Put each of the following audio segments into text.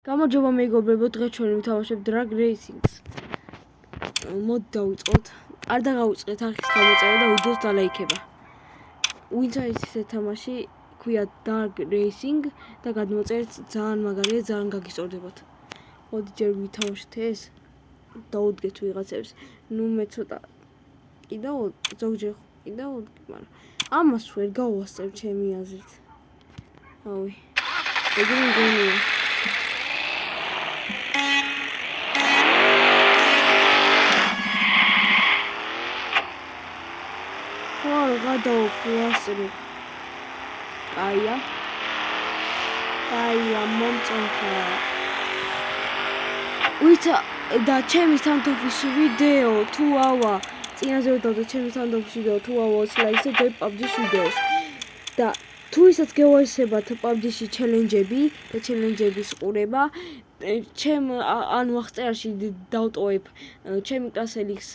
გამარჯობა მეგობრებო, დღეს ჩვენ ვითამაშებთ Drag Racing-ს. მოდ დავიწყოთ. არ დაგავიწყეთ არხის გამოწერა და ვიდეოს დალაიქება. ვინც არის ეს თამაში, ქვია Drag Racing და გადმოწერეთ, ძალიან მაგარია, ძალიან გაგისწორდებათ. მოდი ჯერ ვითამაშოთ ეს. დაუდგეთ ვიღაცებს. ნუ მე ცოტა კიდევ ზოგჯერ კიდევ, მაგრამ ამას ვერ გავასწრებ ჩემი აზრით. ავი. ეგრე მგონია. გადავუხლასრე. აია მომწონხა. ვიცა და ჩემი სანდოვის ვიდეო თუ ავა წინაზე ვიდეო ჩემი სანდოვის ვიდეო თუ ავა 20 ლაიქზე დებ PUBG-ს ვიდეოს. და თუ ისაც გეუარესებათ PUBG-ში ჩელენჯები და ჩელენჯების ყურება ჩემ ანუ აღწერაში დავტოვებ ჩემი კლასელის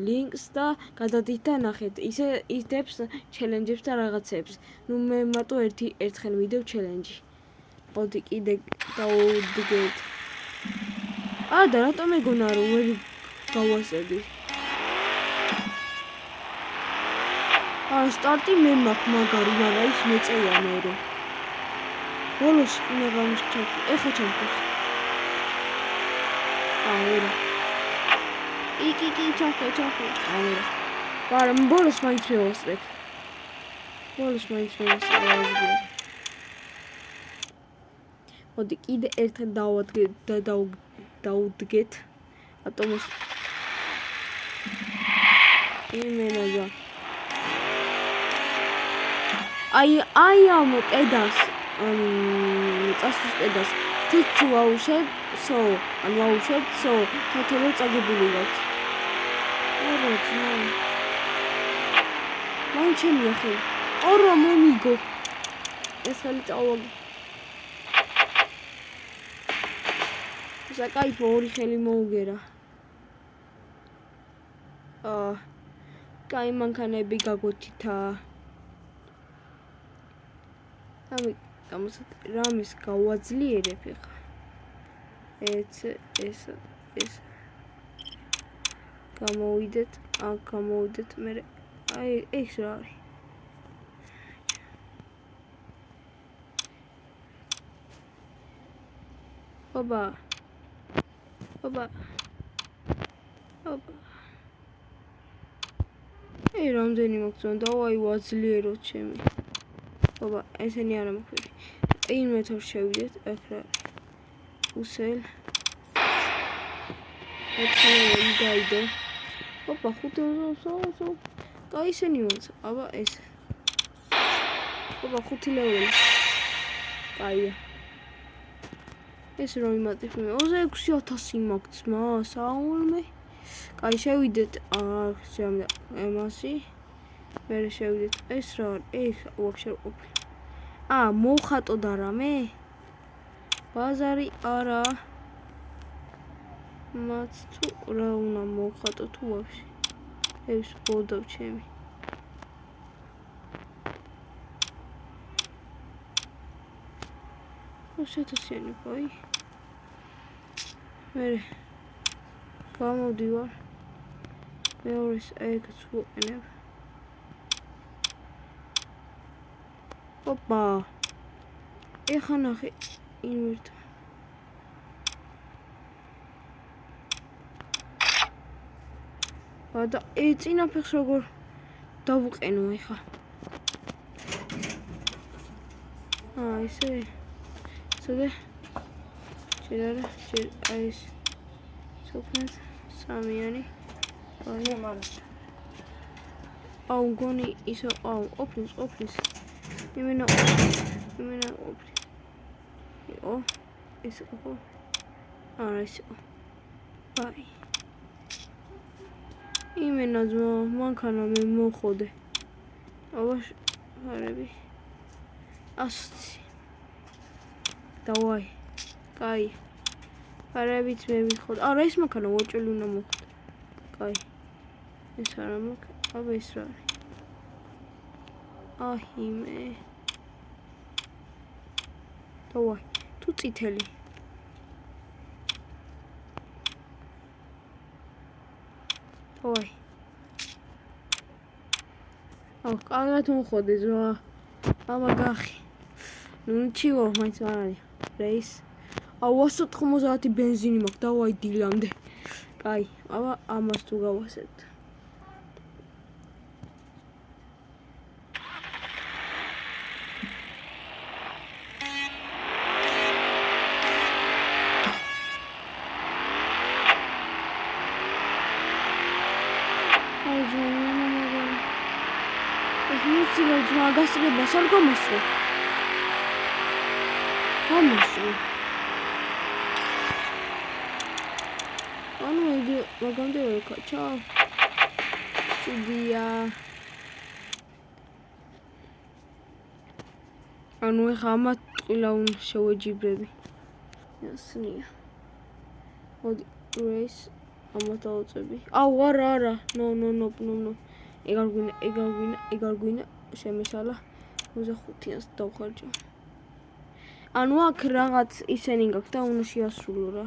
ლინკს და გადადით და ნახეთ ისე ისდებს ჩელენჯებს და რაღაცებს. ნუ მე მარტო ერთხელ ვიდეო ჩელენჯი. მოდი კიდე დავუდგეთ. და რატომ ეგონა რომ ვერ გავასწრები? სტარტი მე მაქვს მაგარი, მაგრამ ის მეწევა მერე. ბოლოს უნდა გამიშჩათ. ეხა ჩემთვის. არა. იგი ჩახე. არა. მაგრამ ბოლოს მაინც მევასწრებ. მოდი კიდე ერთხელ დავადგეთ და დაუდგეთ. ატომოს. იმენაზა. აი ამ პედას წასვლის პედას თით ვაუშებ თეთრ წაგებული ვართ. მაინ ჩემი ახლა. ორო მომიგო. ეს ხელი წავაგ. საკაიფო ორი ხელი მოუგერა. კაი მანქანები გაგვეთითა. ამი რამის გავაძლიერებ ახლა. ეს გამოვიდეთ მე აი ეს რა არის? ობა. რამდენი მოგწონდა? დავაი ვაძლიერო ჩემი. ესენი არა მოხდები. ინვენტორს შევიდეთ, აქ რა არის? უსელ. ეთქელი დაიდო. 5 კაი ისენი მოცა. ეს. 5 ლეველი. კაია. ეს რომ იმატიფი 26,000 მაგცმა, საულმე. კაი შევიდეთ არხში ემასი. მე შევიდეთ ეს რა არის? ვაფშე ყოფილი. მოვხატო და რამე? ბაზარი არა. მათ თუ რა უნდა მოვხატო თუ ვაფშე. ეს ბოდავ ჩემი. შეთოსიანი ბოი. მე გამოდივარ. მეორეს ეგაც ვუყენებ. ეხა ნახე ინვერტ. და წინაფეხს როგორ დავუყენო ეხა. ესე. სულ ჯერ ეს სოფნეს სამიანი. მგონი ისო ოფლის. იმენა ოფლის. ეს ხო? არა ისო. ბაი. იმენა მანქანა მე მოხოდე. არები. ასცი. დავაი. კაი. არებით მე ვიხოდ. ეს მანქანა უჭელი უნდა მოხდე. კაი. ეს არა მანქანა. ეს რა არის? მე. დავაი. თუ წითელი. ой. კარგად მოხოდი ზოა. ამა გახი. ნუ ჩივო მაინც არ არის. რეის. 190 ბენზინი მაქვს, დავაი დილამდე. კაი, ამას თუ გავასეთ. მაგასრება სულ გამოსვე. ანუ იგი მაგამდე ვერ კაჩა. ჩუდია. ანუ ეხა ამათ ყილა უნდა შევეჯიბრები. ясნია. მოდი race ამათ ავწები. აუ არა. no. ეგარ გვინა შემისალა 25-ს დავხარჯა. ანუ აქ რაღაც ისენი გაქვს და უნდა შეასრულო რა.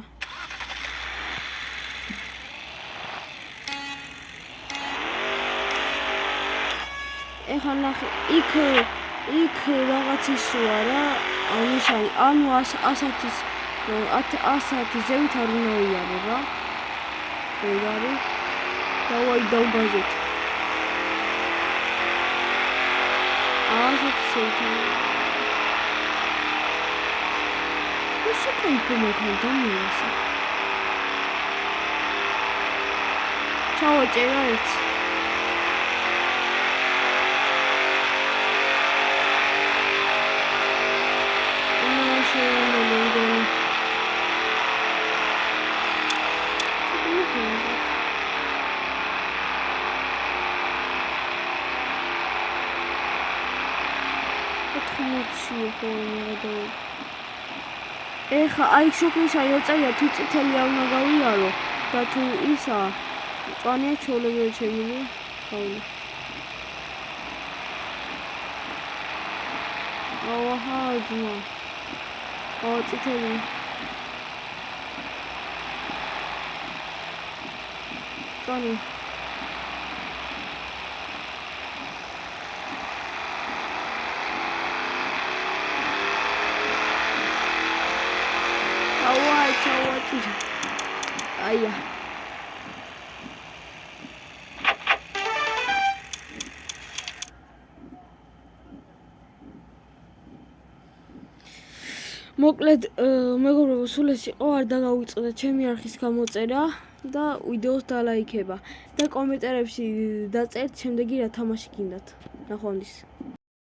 ეხლა ნახე, იქ რაღაც ისოა რა, ნიშანი, ანუ 100-ი ზევით არ უნდა იარო რა. ეგ არის. დავაი დავგაზეთ. Isso que é como isso. Tchau, Gerard. ეხა აი შუქის აი ეწერია თუ წითელი არ უნდა გავიარო და თუ ისა წვანია ჩოლებია შემილი აუ აჰა ძმა აუ წითელი წვანი აია მოკლედ მეგობრებო სულ ეს იყო არ დაგავიწყდა ჩემი არხის გამოწერა და ვიდეოს დალაიქება და კომენტარებში დაწერთ შემდეგი რა თამაში გინდათ ნახვამდის